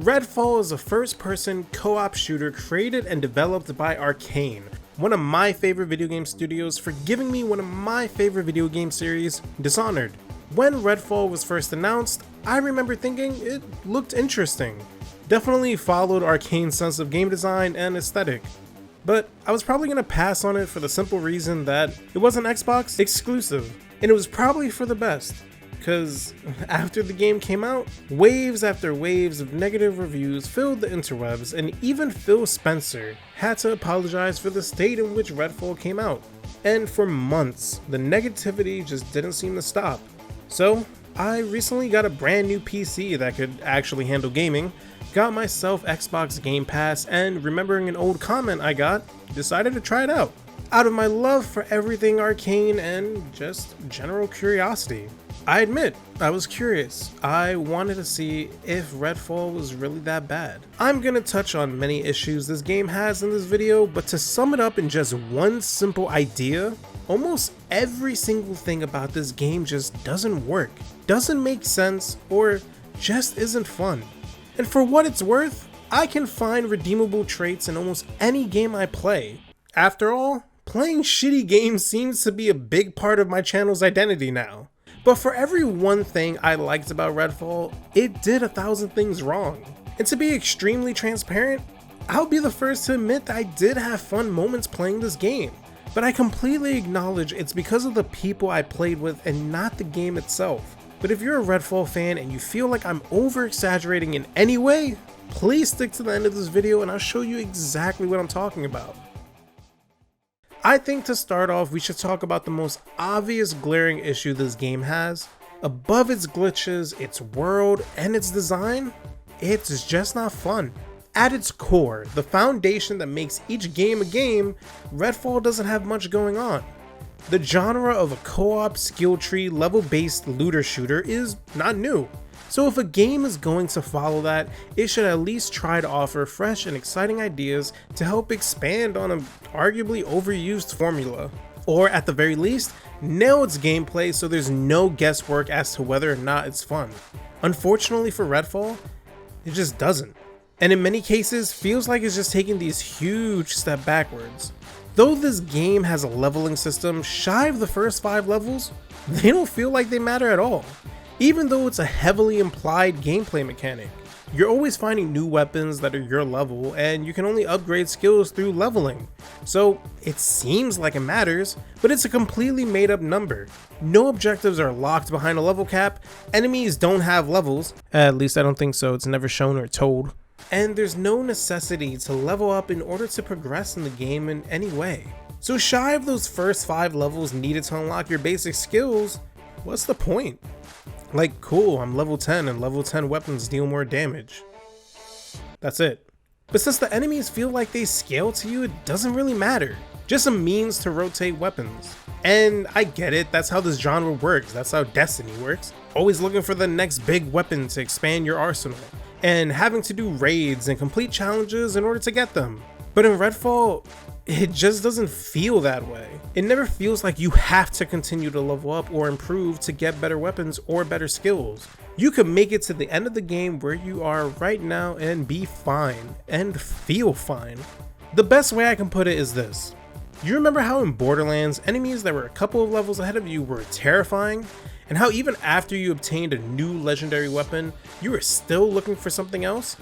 Redfall is a first-person co-op shooter created and developed by Arkane, one of my favorite video game studios, for giving me one of my favorite video game series, Dishonored. When Redfall was first announced, I remember thinking it looked interesting. Definitely followed Arkane's sense of game design and aesthetic. But I was probably going to pass on it for the simple reason that it wasn't Xbox exclusive, and it was probably for the best. Because after the game came out, waves after waves of negative reviews filled the interwebs, and even Phil Spencer had to apologize for the state in which Redfall came out. And for months, the negativity just didn't seem to stop. So I recently got a brand new PC that could actually handle gaming, got myself Xbox Game Pass, and remembering an old comment I got, decided to try it out. Out of my love for everything Arkane and just general curiosity. I admit, I was curious. I wanted to see if Redfall was really that bad. I'm gonna touch on many issues this game has in this video, but to sum it up in just one simple idea, almost every single thing about this game just doesn't work, doesn't make sense, or just isn't fun. And for what it's worth, I can find redeemable traits in almost any game I play. After all, playing shitty games seems to be a big part of my channel's identity now. But for every one thing I liked about Redfall, it did 1,000 things wrong. And to be extremely transparent, I'll be the first to admit that I did have fun moments playing this game. But I completely acknowledge it's because of the people I played with and not the game itself. But if you're a Redfall fan and you feel like I'm over-exaggerating in any way, please stick to the end of this video and I'll show you exactly what I'm talking about. I think to start off, we should talk about the most obvious glaring issue this game has. Above its glitches, its world, and its design, it's just not fun. At its core, the foundation that makes each game a game, Redfall doesn't have much going on. The genre of a co-op skill tree level-based looter shooter is not new. So if a game is going to follow that, it should at least try to offer fresh and exciting ideas to help expand on an arguably overused formula. Or at the very least, nail its gameplay so there's no guesswork as to whether or not it's fun. Unfortunately for Redfall, it just doesn't. And in many cases, feels like it's just taking these huge steps backwards. Though this game has a leveling system shy of the first 5 levels, they don't feel like they matter at all. Even though it's a heavily implied gameplay mechanic, you're always finding new weapons that are your level and you can only upgrade skills through leveling. So it seems like it matters, but it's a completely made up number. No objectives are locked behind a level cap, enemies don't have levels, at least I don't think so, it's never shown or told. And there's no necessity to level up in order to progress in the game in any way. So shy of those first 5 levels needed to unlock your basic skills, what's the point? Like, cool, I'm level 10 and level 10 weapons deal more damage. That's it. But since the enemies feel like they scale to you, it doesn't really matter. Just a means to rotate weapons. And I get it, that's how this genre works, that's how Destiny works. Always looking for the next big weapon to expand your arsenal, and having to do raids and complete challenges in order to get them. But in Redfall, it just doesn't feel that way. It never feels like you have to continue to level up or improve to get better weapons or better skills. You could make it to the end of the game where you are right now and be fine, and feel fine. The best way I can put it is this. You remember how in Borderlands, enemies that were a couple of levels ahead of you were terrifying? And how even after you obtained a new legendary weapon, you were still looking for something else?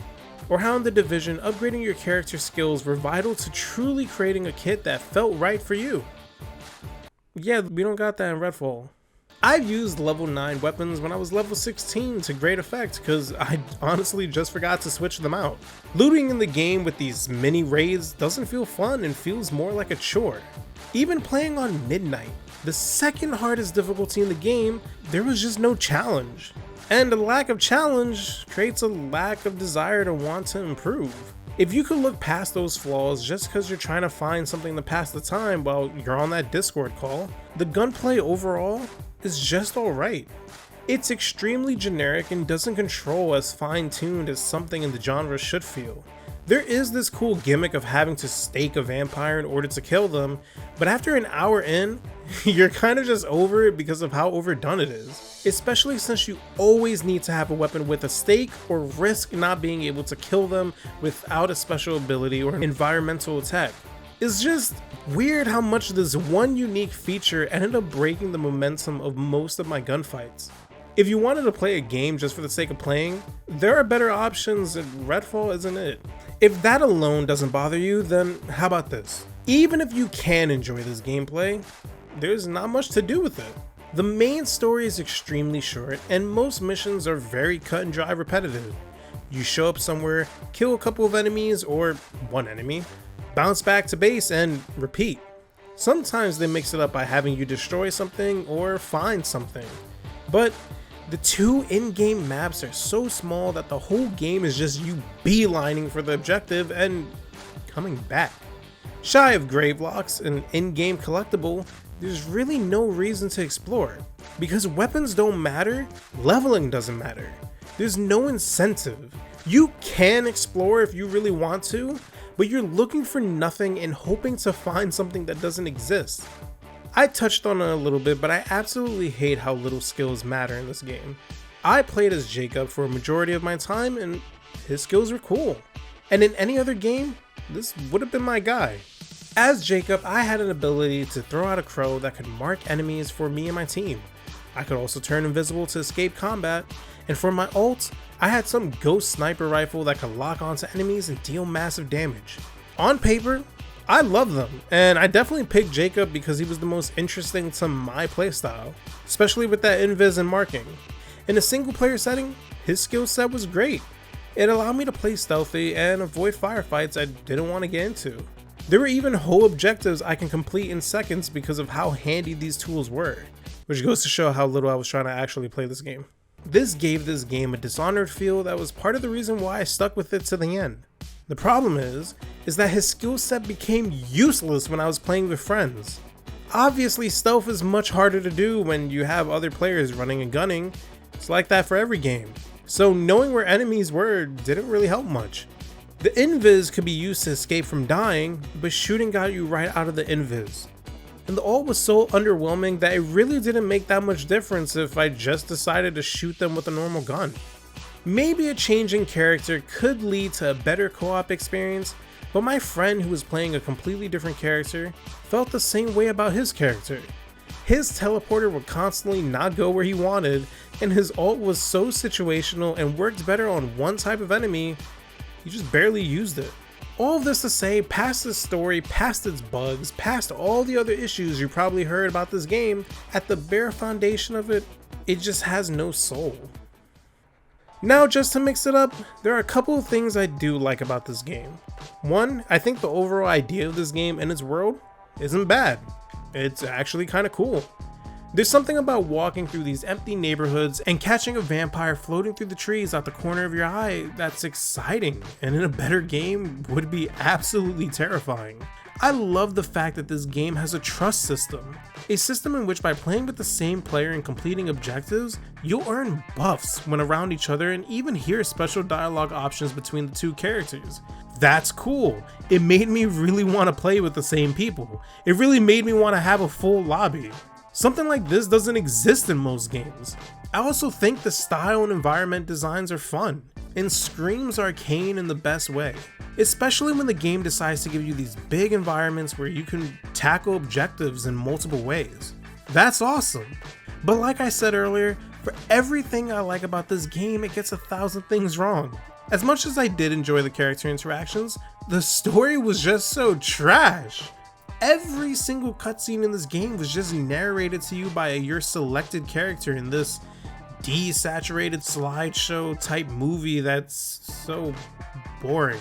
Or how in The Division, upgrading your character skills were vital to truly creating a kit that felt right for you. Yeah, we don't got that in Redfall. I've used level 9 weapons when I was level 16 to great effect because I honestly just forgot to switch them out. Looting in the game with these mini raids doesn't feel fun and feels more like a chore. Even playing on Midnight, the second hardest difficulty in the game, there was just no challenge. And a lack of challenge creates a lack of desire to want to improve. If you could look past those flaws just because you're trying to find something to pass the time while you're on that Discord call, the gunplay overall is just alright. It's extremely generic and doesn't control as fine-tuned as something in the genre should feel. There is this cool gimmick of having to stake a vampire in order to kill them, but after an hour in, you're kind of just over it because of how overdone it is. Especially since you always need to have a weapon with a stake or risk not being able to kill them without a special ability or an environmental attack. It's just weird how much this one unique feature ended up breaking the momentum of most of my gunfights. If you wanted to play a game just for the sake of playing, there are better options and Redfall isn't it. If that alone doesn't bother you, then how about this? Even if you can enjoy this gameplay, there's not much to do with it. The main story is extremely short and most missions are very cut and dry repetitive. You show up somewhere, kill a couple of enemies or one enemy, bounce back to base and repeat. Sometimes they mix it up by having you destroy something or find something. But the two in-game maps are so small that the whole game is just you beelining for the objective and coming back. Shy of Gravelocks, an in-game collectible, there's really no reason to explore. Because weapons don't matter, leveling doesn't matter. There's no incentive. You can explore if you really want to, but you're looking for nothing and hoping to find something that doesn't exist. I touched on it a little bit, but I absolutely hate how little skills matter in this game. I played as Jacob for a majority of my time and his skills were cool. And in any other game, this would have been my guy. As Jacob, I had an ability to throw out a crow that could mark enemies for me and my team. I could also turn invisible to escape combat, and for my ult, I had some ghost sniper rifle that could lock onto enemies and deal massive damage. On paper, I love them, and I definitely picked Jacob because he was the most interesting to my playstyle, especially with that invis and marking. In a single player setting, his skill set was great. It allowed me to play stealthy and avoid firefights I didn't want to get into. There were even whole objectives I can complete in seconds because of how handy these tools were, which goes to show how little I was trying to actually play this game. This gave this game a Dishonored feel that was part of the reason why I stuck with it to the end. The problem is that his skill set became useless when I was playing with friends. Obviously, stealth is much harder to do when you have other players running and gunning. It's like that for every game. So knowing where enemies were didn't really help much. The invis could be used to escape from dying, but shooting got you right out of the invis. And the ult was so underwhelming that it really didn't make that much difference if I just decided to shoot them with a normal gun. Maybe a change in character could lead to a better co-op experience, but my friend who was playing a completely different character felt the same way about his character. His teleporter would constantly not go where he wanted, and his ult was so situational and worked better on one type of enemy, he just barely used it. All of this to say, past this story, past its bugs, past all the other issues you probably heard about this game, at the bare foundation of it, it just has no soul. Now, just to mix it up, there are a couple of things I do like about this game. One, I think the overall idea of this game and its world isn't bad. It's actually kind of cool. There's something about walking through these empty neighborhoods and catching a vampire floating through the trees out the corner of your eye that's exciting, and in a better game would be absolutely terrifying. I love the fact that this game has a trust system. A system in which by playing with the same player and completing objectives, you'll earn buffs when around each other and even hear special dialogue options between the two characters. That's cool. It made me really want to play with the same people. It really made me want to have a full lobby. Something like this doesn't exist in most games. I also think the style and environment designs are fun and screams Arkane in the best way, especially when the game decides to give you these big environments where you can tackle objectives in multiple ways. That's awesome. But like I said earlier, for everything I like about this game, it gets 1,000 things wrong. As much as I did enjoy the character interactions, the story was just so trash. Every single cutscene in this game was just narrated to you by your selected character in this desaturated slideshow type movie that's so boring.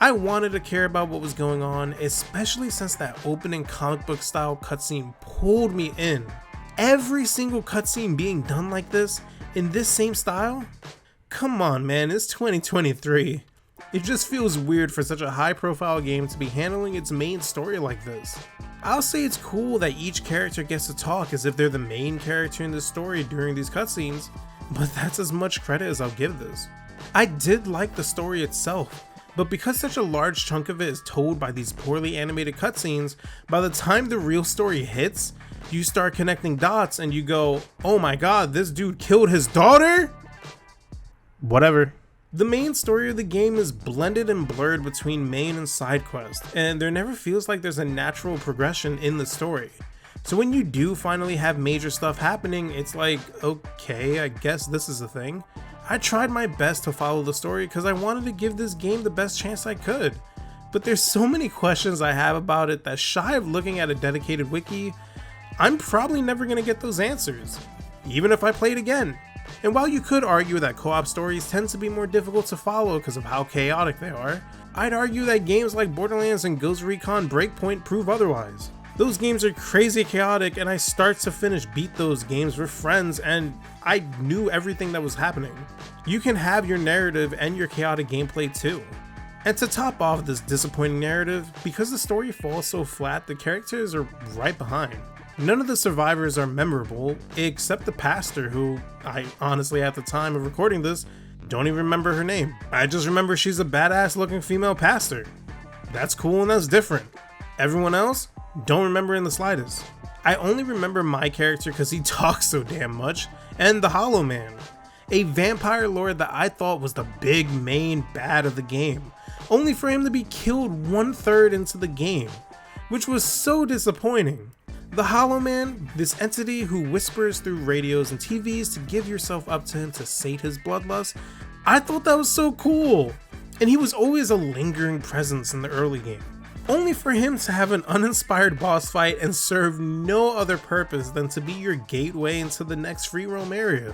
I wanted to care about what was going on, especially since that opening comic book style cutscene pulled me in. Every single cutscene being done like this, in this same style? Come on man, it's 2023. It just feels weird for such a high profile game to be handling its main story like this. I'll say it's cool that each character gets to talk as if they're the main character in the story during these cutscenes, but that's as much credit as I'll give this. I did like the story itself, but because such a large chunk of it is told by these poorly animated cutscenes, by the time the real story hits, you start connecting dots and you go, oh my god, this dude killed his daughter? Whatever. The main story of the game is blended and blurred between main and side quests, and there never feels like there's a natural progression in the story. So when you do finally have major stuff happening, it's like, okay, I guess this is a thing. I tried my best to follow the story because I wanted to give this game the best chance I could, but there's so many questions I have about it that, shy of looking at a dedicated wiki, I'm probably never going to get those answers, even if I played again. And while you could argue that co-op stories tend to be more difficult to follow because of how chaotic they are, I'd argue that games like Borderlands and Ghost Recon Breakpoint prove otherwise. Those games are crazy chaotic, and I start to finish beat those games with friends and I knew everything that was happening. You can have your narrative and your chaotic gameplay too. And to top off this disappointing narrative, because the story falls so flat, the characters are right behind. None of the survivors are memorable, except the pastor, who I honestly, at the time of recording this, don't even remember her name. I just remember she's a badass looking female pastor. That's cool and that's different. Everyone else, don't remember in the slightest. I only remember my character because he talks so damn much, and the Hollow Man, a vampire lord that I thought was the big main bad of the game, only for him to be killed 1/3 into the game, which was so disappointing. The Hollow Man, this entity who whispers through radios and TVs to give yourself up to him to sate his bloodlust, I thought that was so cool, and he was always a lingering presence in the early game, only for him to have an uninspired boss fight and serve no other purpose than to be your gateway into the next free roam area.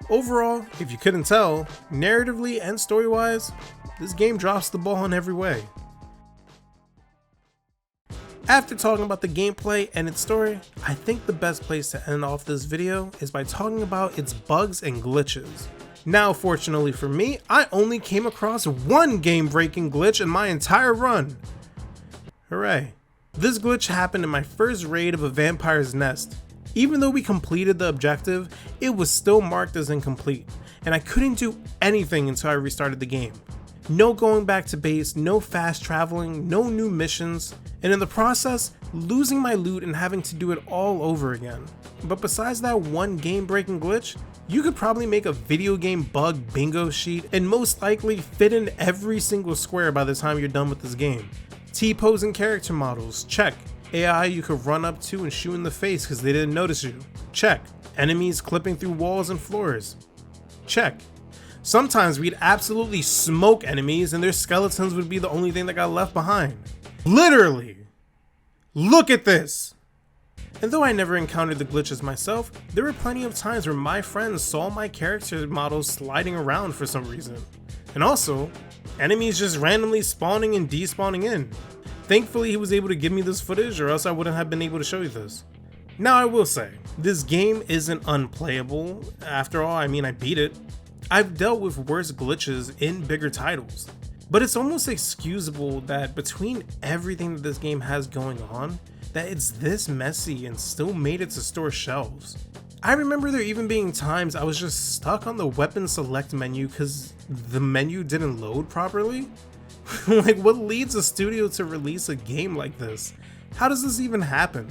Overall, if you couldn't tell, narratively and story-wise, this game drops the ball in every way. After talking about the gameplay and its story, I think the best place to end off this video is by talking about its bugs and glitches. Now, fortunately for me, I only came across one game-breaking glitch in my entire run. Hooray. This glitch happened in my first raid of a vampire's nest. Even though we completed the objective, it was still marked as incomplete, and I couldn't do anything until I restarted the game. No going back to base, no fast traveling, no new missions, and in the process, losing my loot and having to do it all over again. But besides that one game-breaking glitch, you could probably make a video game bug bingo sheet and most likely fit in every single square by the time you're done with this game. T-posing character models, check. AI you could run up to and shoot in the face because they didn't notice you, check. Enemies clipping through walls and floors, check. Sometimes we'd absolutely smoke enemies and their skeletons would be the only thing that got left behind. Literally! Look at this! And though I never encountered the glitches myself, there were plenty of times where my friends saw my character models sliding around for some reason. And also, enemies just randomly spawning and despawning in. Thankfully he was able to give me this footage, or else I wouldn't have been able to show you this. Now I will say, this game isn't unplayable. After all, I mean, I beat it. I've dealt with worse glitches in bigger titles, but it's almost excusable that between everything that this game has going on, that it's this messy and still made it to store shelves. I remember there even being times I was just stuck on the weapon select menu because the menu didn't load properly. Like, what leads a studio to release a game like this? How does this even happen?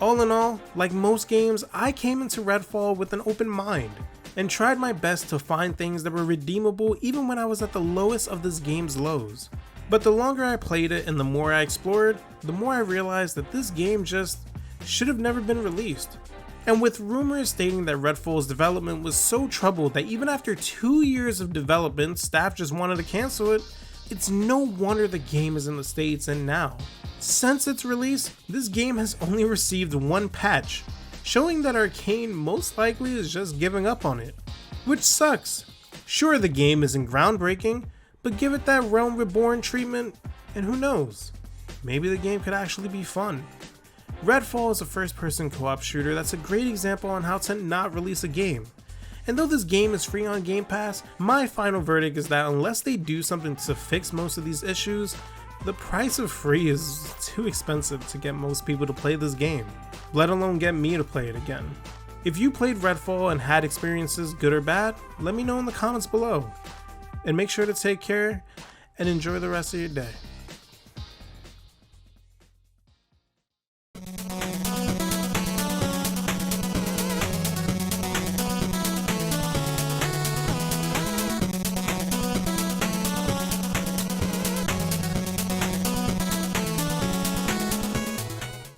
All in all, like most games, I came into Redfall with an open mind and tried my best to find things that were redeemable even when I was at the lowest of this game's lows. But the longer I played it and the more I explored, the more I realized that this game just should have never been released. And with rumors stating that Redfall's development was so troubled that even after 2 years of development, staff just wanted to cancel it, it's no wonder the game is in the States. And now, since its release, this game has only received one patch, showing that Arkane most likely is just giving up on it, which sucks. Sure, the game isn't groundbreaking, but give it that Realm Reborn treatment, and who knows, maybe the game could actually be fun. Redfall is a first-person co-op shooter that's a great example on how to not release a game. And though this game is free on Game Pass, my final verdict is that unless they do something to fix most of these issues, The price of free is too expensive to get most people to play this game, let alone get me to play it again. If you played Redfall and had experiences, good or bad, let me know in the comments below. And make sure to take care and enjoy the rest of your day.